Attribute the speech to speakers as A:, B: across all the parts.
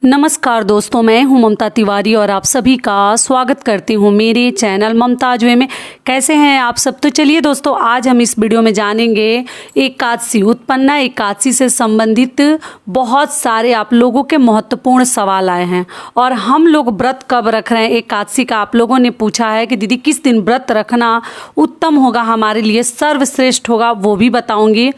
A: नमस्कार दोस्तों, मैं हूं ममता तिवारी और आप सभी का स्वागत करती हूं मेरे चैनल ममताज वे में। कैसे हैं आप सब? तो चलिए दोस्तों, आज हम इस वीडियो में जानेंगे एकादशी, उत्पन्ना एकादशी से संबंधित बहुत सारे आप लोगों के महत्वपूर्ण सवाल आए हैं। और हम लोग व्रत कब रख रहे हैं एकादशी का, आप लोगों ने पूछा है कि दीदी किस दिन व्रत रखना उत्तम होगा, हमारे लिए सर्वश्रेष्ठ होगा, वो भी बताऊँगी।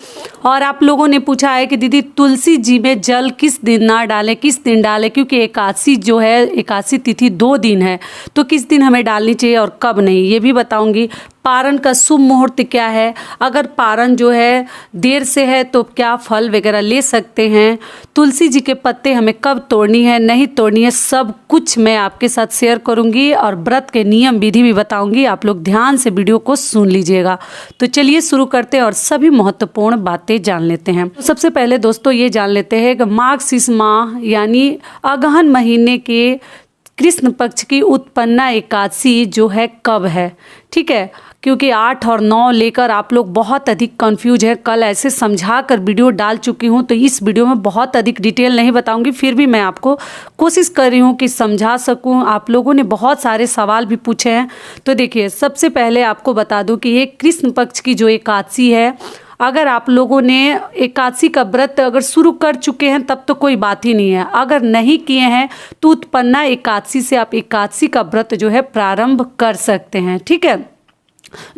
A: और आप लोगों ने पूछा है कि दीदी तुलसी जी में जल किस दिन ना डालें, किस दिन डालें, क्योंकि एकादशी जो है, एकादशी तिथि 2 दिन है, तो किस दिन हमें डालनी चाहिए और कब नहीं, ये भी बताऊंगी। पारण का शुभ मुहूर्त क्या है, अगर पारण जो है देर से है तो क्या फल वगैरह ले सकते हैं, तुलसी जी के पत्ते हमें कब तोड़नी है नहीं तोड़नी है, सब कुछ मैं आपके साथ शेयर करूंगी और व्रत के नियम विधि भी बताऊंगी। आप लोग ध्यान से वीडियो को सुन लीजिएगा। तो चलिए शुरू करते हैं और सभी महत्वपूर्ण बातें जान लेते हैं। तो सबसे पहले दोस्तों ये जान लेते हैं कि माघ माह यानी अगहन महीने के कृष्ण पक्ष की उत्पन्ना एकादशी जो है कब है। ठीक है, क्योंकि 8 और 9 लेकर आप लोग बहुत अधिक कंफ्यूज है। कल ऐसे समझा कर वीडियो डाल चुकी हूँ, तो इस वीडियो में बहुत अधिक डिटेल नहीं बताऊंगी, फिर भी मैं आपको कोशिश कर रही हूँ कि समझा सकूँ। आप लोगों ने बहुत सारे सवाल भी पूछे हैं। तो देखिए, सबसे पहले आपको बता दूँ कि ये कृष्ण पक्ष की जो एकादशी है, अगर आप लोगों ने एकादशी का व्रत अगर शुरू कर चुके हैं तब तो कोई बात ही नहीं है। अगर नहीं किए हैं तो उत्पन्ना एकादशी से आप एकादशी का व्रत जो है प्रारंभ कर सकते हैं। ठीक है,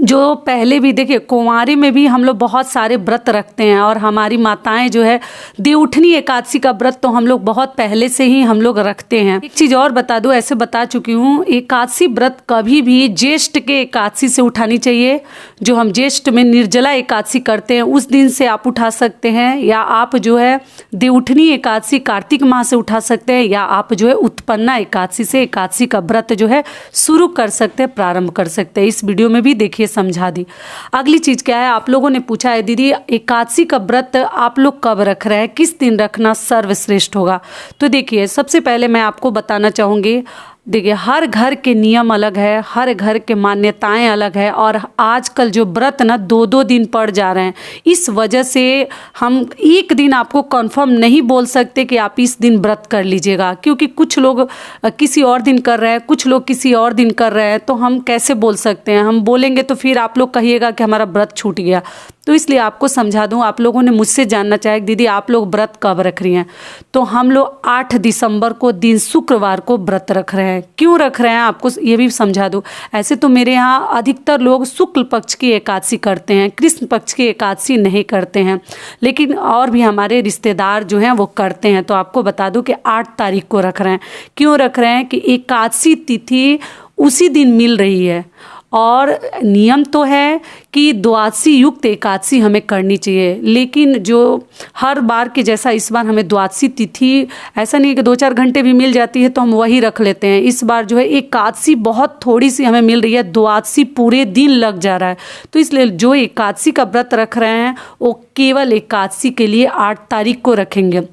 A: जो पहले भी देखिए, कुंवारी में भी हम लोग बहुत सारे व्रत रखते हैं और हमारी माताएं जो है देवउठनी एकादशी का व्रत तो हम लोग बहुत पहले से ही हम लोग रखते हैं। एक चीज़ और बता दूं, ऐसे बता चुकी हूँ, एकादशी व्रत कभी भी ज्येष्ठ के एकादशी से उठानी चाहिए। जो हम ज्येष्ठ में निर्जला एकादशी करते हैं उस दिन से आप उठा सकते हैं, या आप जो है देवउठनी एकादशी कार्तिक माह से उठा सकते हैं, या आप जो है उत्पन्ना एकादशी से एकादशी का व्रत जो है शुरू कर सकते हैं, प्रारंभ कर सकते हैं। इस वीडियो में भी देखिए समझा दी। अगली चीज क्या है, आप लोगों ने पूछा है दीदी एकादशी का व्रत आप लोग कब रख रहे हैं, किस दिन रखना सर्वश्रेष्ठ होगा। तो देखिए, सबसे पहले मैं आपको बताना चाहूंगी, देखिए हर घर के नियम अलग है, हर घर के मान्यताएं अलग है, और आजकल जो व्रत ना 2-2 दिन पड़ जा रहे हैं, इस वजह से हम एक दिन आपको कंफर्म नहीं बोल सकते कि आप इस दिन व्रत कर लीजिएगा, क्योंकि कुछ लोग किसी और दिन कर रहे हैं, कुछ लोग किसी और दिन कर रहे हैं, तो हम कैसे बोल सकते हैं। हम बोलेंगे तो फिर आप लोग कहिएगा कि हमारा व्रत छूट गया। तो इसलिए आपको समझा दूं, आप लोगों ने मुझसे जानना चाहे दीदी आप लोग व्रत कब रख रही हैं, तो हम लोग 8 दिसंबर को दिन शुक्रवार को व्रत रख रहे हैं। क्यों रख रहे हैं आपको ये भी समझा दूं। ऐसे तो मेरे यहाँ अधिकतर लोग शुक्ल पक्ष की एकादशी करते हैं, कृष्ण पक्ष की एकादशी नहीं करते हैं, लेकिन और भी हमारे रिश्तेदार जो हैं वो करते हैं। तो आपको बता दूं कि 8 तारीख को रख रहे हैं। क्यों रख रहे हैं कि एकादशी तिथि उसी दिन मिल रही है, और नियम तो है कि द्वादशी युक्त एकादशी हमें करनी चाहिए, लेकिन जो हर बार के जैसा इस बार हमें द्वादशी तिथि ऐसा नहीं है कि 2-4 घंटे भी मिल जाती है तो हम वही रख लेते हैं। इस बार जो है एकादशी बहुत थोड़ी सी हमें मिल रही है, द्वादशी पूरे दिन लग जा रहा है। तो इसलिए जो एकादशी का व्रत रख रहे हैं वो केवल एकादशी के लिए 8 तारीख को रखेंगे,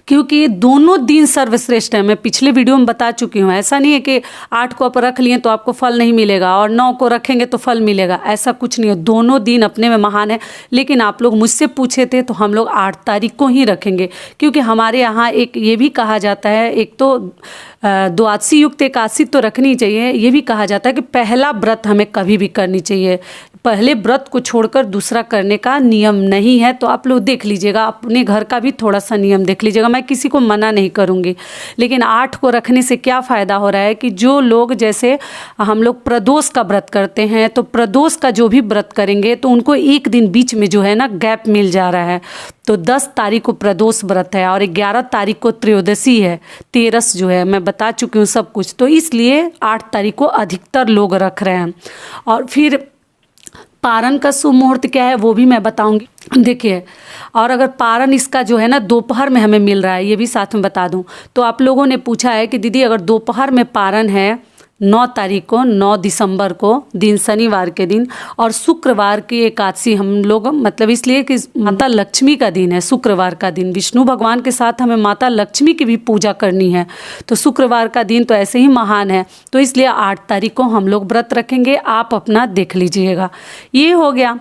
A: क्योंकि दोनों दिन सर्वश्रेष्ठ है। मैं पिछले वीडियो में बता चुकी हूँ, ऐसा नहीं है कि 8 को आप रख लिए तो आपको फल नहीं मिलेगा और 9 को रखेंगे तो फल मिलेगा, ऐसा कुछ नहीं है। दोनों दिन अपने में महान है, लेकिन आप लोग मुझसे पूछे थे तो हम लोग 8 तारीख को ही रखेंगे, क्योंकि हमारे यहाँ एक ये भी कहा जाता है, एक तो द्वादशी युक्त एकादशी तो रखनी चाहिए, ये भी कहा जाता है कि पहला व्रत हमें कभी भी करनी चाहिए, पहले व्रत को छोड़कर दूसरा करने का नियम नहीं है। तो आप लोग देख लीजिएगा, अपने घर का भी थोड़ा सा नियम देख लीजिएगा। मैं किसी को मना नहीं करूँगी, लेकिन 8 को रखने से क्या फ़ायदा हो रहा है कि जो लोग, जैसे हम लोग प्रदोष का व्रत करते हैं, तो प्रदोष का जो भी व्रत करेंगे तो उनको एक दिन बीच में जो है ना गैप मिल जा रहा है। तो 10 तारीख को प्रदोष व्रत है और 11 तारीख को त्रयोदशी है, तेरस जो है, मैं बता चुकी हूँ सब कुछ। तो इसलिए 8 तारीख को अधिकतर लोग रख रहे हैं। और फिर पारण का शुभ मुहूर्त क्या है वो भी मैं बताऊंगी। देखिए, और अगर पारण इसका जो है ना दोपहर में हमें मिल रहा है, ये भी साथ में बता दूं। तो आप लोगों ने पूछा है कि दीदी अगर दोपहर में पारण है 9 तारीख को, 9 दिसंबर को दिन शनिवार के दिन, और शुक्रवार की एकादशी हम लोग मतलब इसलिए कि माता लक्ष्मी का दिन है, शुक्रवार का दिन विष्णु भगवान के साथ हमें माता लक्ष्मी की भी पूजा करनी है, तो शुक्रवार का दिन तो ऐसे ही महान है, तो इसलिए 8 तारीख को हम लोग व्रत रखेंगे। आप अपना देख लीजिएगा। ये हो गया।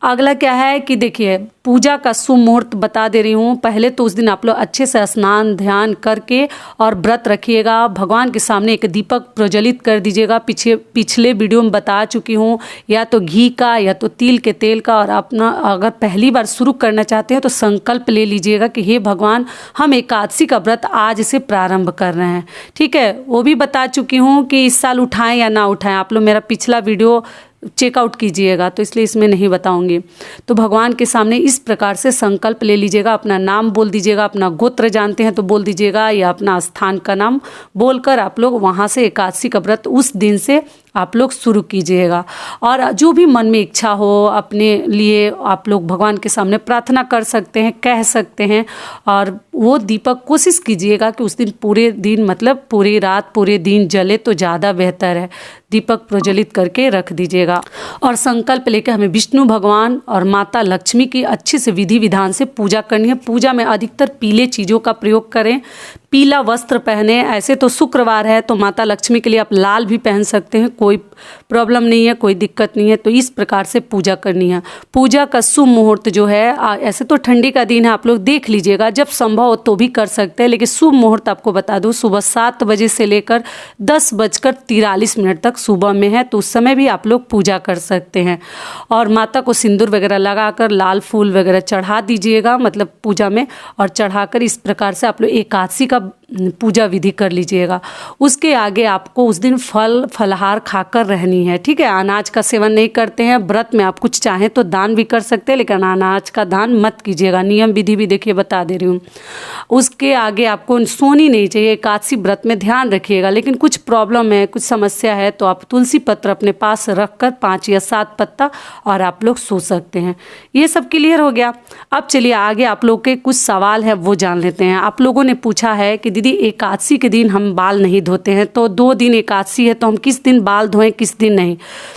A: अगला क्या है कि देखिए पूजा का शुभ मुहूर्त बता दे रही हूँ। पहले तो उस दिन आप लोग अच्छे से स्नान ध्यान करके और व्रत रखिएगा। भगवान के सामने एक दीपक प्रज्वलित कर दीजिएगा। पिछले वीडियो में बता चुकी हूँ, या तो घी का या तो तिल के तेल का। और अपना अगर पहली बार शुरू करना चाहते हैं तो संकल्प ले लीजिएगा कि हे भगवान, हम एकादशी का व्रत आज से प्रारंभ कर रहे हैं। ठीक है, वो भी बता चुकी हूँ कि इस साल उठाएं या ना उठाएं। आप लोग मेरा पिछला वीडियो चेकआउट कीजिएगा, तो इसलिए इसमें नहीं बताऊंगी। तो भगवान के सामने इस प्रकार से संकल्प ले लीजिएगा। अपना नाम बोल दीजिएगा, अपना गोत्र जानते हैं तो बोल दीजिएगा, या अपना स्थान का नाम बोलकर आप लोग वहाँ से एकादशी का व्रत उस दिन से आप लोग शुरू कीजिएगा। और जो भी मन में इच्छा हो अपने लिए आप लोग भगवान के सामने प्रार्थना कर सकते हैं, कह सकते हैं। और वो दीपक कोशिश कीजिएगा कि उस दिन पूरे दिन मतलब पूरी रात पूरे दिन जले तो ज़्यादा बेहतर है। दीपक प्रज्वलित करके रख दीजिएगा और संकल्प लेकर हमें विष्णु भगवान और माता लक्ष्मी की अच्छे से विधि विधान से पूजा करनी है। पूजा में अधिकतर पीले चीज़ों का प्रयोग करें, पीला वस्त्र पहने। ऐसे तो शुक्रवार है तो माता लक्ष्मी के लिए आप लाल भी पहन सकते हैं, कोई प्रॉब्लम नहीं है, कोई दिक्कत नहीं है। तो इस प्रकार से पूजा करनी है। पूजा का शुभ मुहूर्त जो है, ऐसे तो ठंडी का दिन है, आप लोग देख लीजिएगा, जब संभव हो तो भी कर सकते हैं, लेकिन शुभ मुहूर्त आपको बता दूं सुबह 7 बजे से लेकर 10:43 तक सुबह में है, तो उस समय भी आप लोग पूजा कर सकते हैं। और माता को सिंदूर वगैरह लगाकर लाल फूल वगैरह चढ़ा दीजिएगा मतलब पूजा में, और चढ़ाकर इस प्रकार से आप लोग एकादशी का पूजा विधि कर लीजिएगा। उसके आगे आपको उस दिन फल फलहार खाकर रहनी है। ठीक है, अनाज का सेवन नहीं करते हैं। व्रत में आप कुछ चाहें तो दान भी कर सकते हैं, लेकिन अनाज का दान मत कीजिएगा। नियम विधि भी देखिए बता दे रही हूँ। उसके आगे आपको सोनी नहीं चाहिए। एकादशी व्रत में ध्यान रखिएगा, लेकिन कुछ प्रॉब्लम है, कुछ समस्या है तो आप तुलसी पत्र अपने पास रख कर 5 या 7 पत्ता और आप लोग सो सकते हैं। ये सब क्लियर हो गया। अब चलिए आगे आप लोग के कुछ सवाल है वो जान लेते हैं। आप लोगों ने पूछा है कि दीदी एकादशी के दिन हम बाल नहीं धोते हैं, तो 2 दिन एकादशी है तो हम किस दिन बाल धोएं किस दिन नहीं।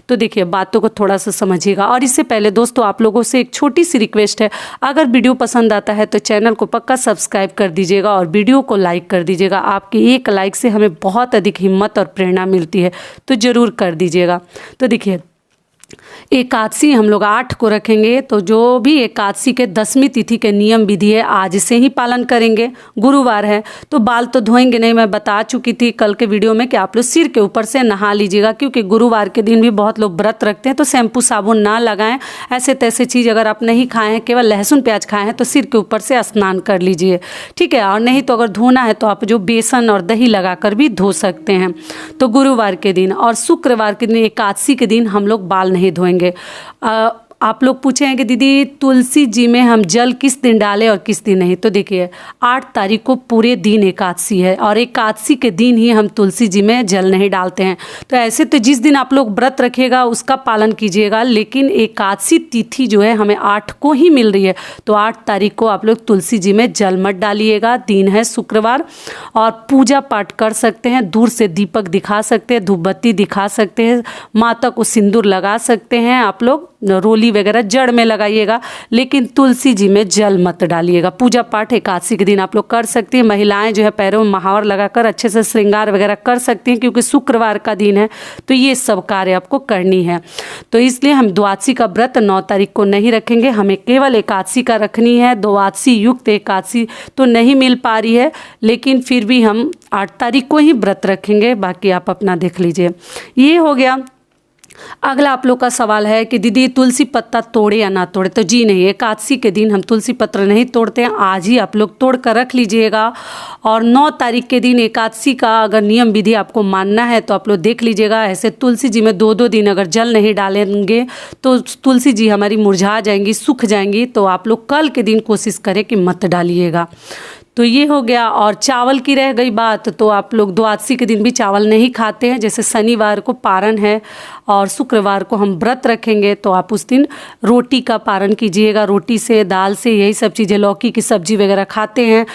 A: तो देखिए बातों को थोड़ा सा समझिएगा। और इससे पहले दोस्तों आप लोगों से एक छोटी सी रिक्वेस्ट है, अगर वीडियो पसंद आता है तो चैनल को पक्का सब्सक्राइब कर दीजिएगा और वीडियो को लाइक कर दीजिएगा। आपकी एक लाइक से हमें बहुत अधिक हिम्मत और प्रेरणा मिलती है, तो ज़रूर कर दीजिएगा। तो देखिए एकादशी हम लोग 8 को रखेंगे, तो जो भी एकादशी के 10वीं तिथि के नियम विधि है आज से ही पालन करेंगे। गुरुवार है तो बाल तो धोएंगे नहीं, मैं बता चुकी थी कल के वीडियो में कि आप लोग सिर के ऊपर से नहा लीजिएगा, क्योंकि गुरुवार के दिन भी बहुत लोग व्रत रखते हैं तो शैम्पू साबुन ना लगाएं। ऐसे तैसे चीज़ अगर आप नहीं खाए हैं, केवल लहसुन प्याज खाए हैं, तो सिर के ऊपर से स्नान कर लीजिए। ठीक है, और नहीं तो अगर धोना है तो आप जो बेसन और दही लगाकर भी धो सकते हैं। तो गुरुवार के दिन और शुक्रवार के दिन एकादशी के दिन हम लोग बाल नहीं धोएंगे। आप लोग पूछे हैं कि दीदी तुलसी जी में हम जल किस दिन डालें और किस दिन नहीं। तो देखिए 8 तारीख को पूरे दिन एकादशी है और एकादशी के दिन ही हम तुलसी जी में जल नहीं डालते हैं। तो ऐसे तो जिस दिन आप लोग व्रत रखिएगा उसका पालन कीजिएगा, लेकिन एकादशी तिथि जो है हमें 8 को ही मिल रही है, तो 8 तारीख को आप लोग तुलसी जी में जल मत डालिएगा। दिन है शुक्रवार और पूजा पाठ कर सकते हैं, दूर से दीपक दिखा सकते हैं, धूपबत्ती दिखा सकते हैं, माता को सिंदूर लगा सकते हैं। आप लोग रोली वगैरह जड़ में लगाइएगा, लेकिन तुलसी जी में जल मत डालिएगा। पूजा पाठ एकादशी के दिन आप लोग कर सकती हैं। महिलाएं जो है पैरों में महावर लगाकर अच्छे से श्रृंगार वगैरह कर सकती हैं, क्योंकि शुक्रवार का दिन है तो ये सब कार्य आपको करनी है। तो इसलिए हम द्वादशी का व्रत 9 तारीख को नहीं रखेंगे, हमें केवल एकादशी का रखनी है। द्वादशी युक्त एकादशी तो नहीं मिल पा रही है, लेकिन फिर भी हम 8 तारीख को ही व्रत रखेंगे। बाकी आप अपना देख लीजिए। ये हो गया। अगला आप लोग का सवाल है कि दीदी तुलसी पत्ता तोड़े या ना तोड़े। तो जी नहीं, एकादशी के दिन हम तुलसी पत्र नहीं तोड़ते हैं, आज ही आप लोग तोड़ कर रख लीजिएगा। और 9 तारीख के दिन एकादशी का अगर नियम विधि आपको मानना है तो आप लोग देख लीजिएगा। ऐसे तुलसी जी में 2-2 दिन अगर जल नहीं डालेंगे तो तुलसी जी हमारी मुरझा जाएंगी, सूख जाएंगी। तो आप लोग कल के दिन कोशिश करें कि मत डालिएगा। तो ये हो गया। और चावल की रह गई बात, तो आप लोग द्वादशी के दिन भी चावल नहीं खाते हैं। जैसे शनिवार को पारण है और शुक्रवार को हम व्रत रखेंगे तो आप उस दिन रोटी का पारण कीजिएगा। रोटी से, दाल से, यही सब चीज़ें, लौकी की सब्जी वगैरह खाते हैं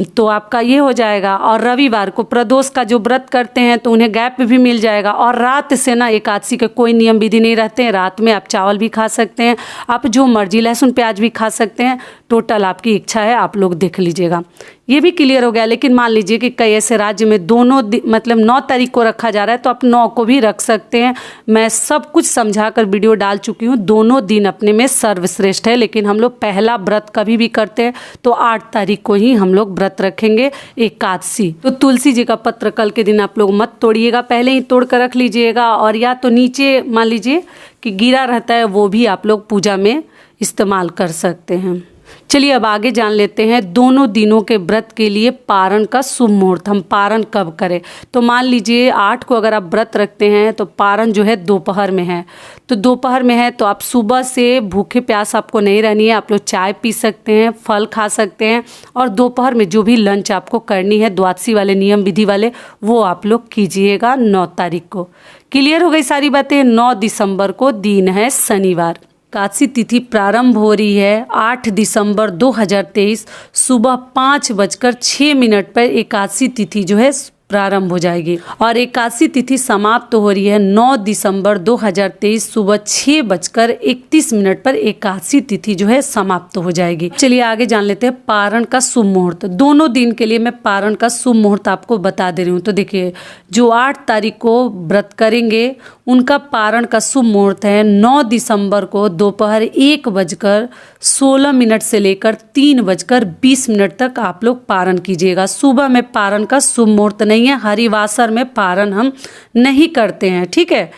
A: तो आपका ये हो जाएगा। और रविवार को प्रदोष का जो व्रत करते हैं तो उन्हें गैप भी मिल जाएगा। और रात से ना एकादशी के कोई नियम विधि नहीं रहते हैं, रात में आप चावल भी खा सकते हैं, आप जो मर्जी लहसुन प्याज भी खा सकते हैं, टोटल आपकी इच्छा है, आप लोग देख लीजिएगा। ये भी क्लियर हो गया। लेकिन मान लीजिए कि कई ऐसे राज्य में दोनों मतलब 9 तारीख को रखा जा रहा है तो आप 9 को भी रख सकते हैं। मैं सब कुछ समझा कर वीडियो डाल चुकी हूँ। दोनों दिन अपने में सर्वश्रेष्ठ है। लेकिन हम लोग पहला व्रत कभी भी करते हैं तो 8 तारीख को ही हम लोग व्रत रखेंगे एकादशी। तो तुलसी जी का पत्र कल के दिन आप लोग मत तोड़िएगा, पहले ही तोड़ कर रख लीजिएगा। और या तो नीचे मान लीजिए कि गिरा रहता है वो भी आप लोग पूजा में इस्तेमाल कर सकते हैं। चलिए अब आगे जान लेते हैं दोनों दिनों के व्रत के लिए पारण का शुभ मुहूर्त। हम पारण कब करें? तो मान लीजिए 8 को अगर आप व्रत रखते हैं तो पारण जो है दोपहर में है। तो दोपहर में है तो आप सुबह से भूखे प्यास आपको नहीं रहनी है, आप लोग चाय पी सकते हैं, फल खा सकते हैं। और दोपहर में जो भी लंच आपको करनी है द्वादशी वाले नियम विधि वाले वो आप लोग कीजिएगा 9 तारीख को। क्लियर हो गई सारी बातें। 9 दिसंबर को दिन है शनिवार। एकादशी तिथि प्रारंभ हो रही है 8 दिसंबर 2023 सुबह 5:06 पर एकादशी तिथि जो है प्रारंभ हो जाएगी। और एकादशी तिथि समाप्त हो रही है 9 दिसंबर 2023 सुबह 6:31 पर एकादशी तिथि जो है समाप्त हो जाएगी। चलिए आगे जान लेते हैं पारण का शुभ मुहूर्त। दोनों दिन के लिए मैं पारण का शुभ मुहूर्त आपको बता दे रही हूँ। तो देखिए जो 8 तारीख को व्रत करेंगे उनका पारण का शुभ मुहूर्त है 9 दिसंबर को दोपहर 1:16 से लेकर 3:20 तक आप लोग पारण कीजिएगा। सुबह में पारण का शुभ मुहूर्त नहीं है, हरिवासर में पारण हम नहीं करते हैं, ठीक है।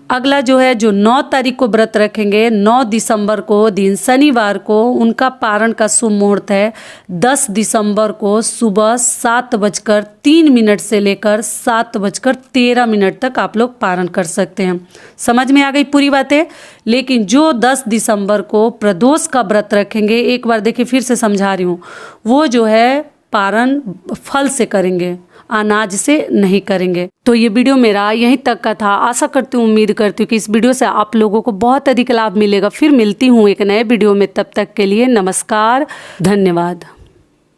A: अगला जो है जो 9 तारीख को व्रत रखेंगे 9 दिसंबर को दिन शनिवार को, उनका पारण का शुभ मुहूर्त है 10 दिसंबर को सुबह 7:03 से लेकर 7:13 तक आप लोग पारण कर सकते हैं। समझ में आ गई पूरी बातें। लेकिन जो 10 दिसंबर को प्रदोष का व्रत रखेंगे, एक बार देखिए फिर से समझा रही हूँ, वो जो है पारण फल से करेंगे, अनाज से नहीं करेंगे। तो ये वीडियो मेरा यहीं तक का था। आशा करती हूँ, उम्मीद करती हूँ कि इस वीडियो से आप लोगों को बहुत अधिक लाभ मिलेगा। फिर मिलती हूँ एक नए वीडियो में, तब तक के लिए नमस्कार, धन्यवाद।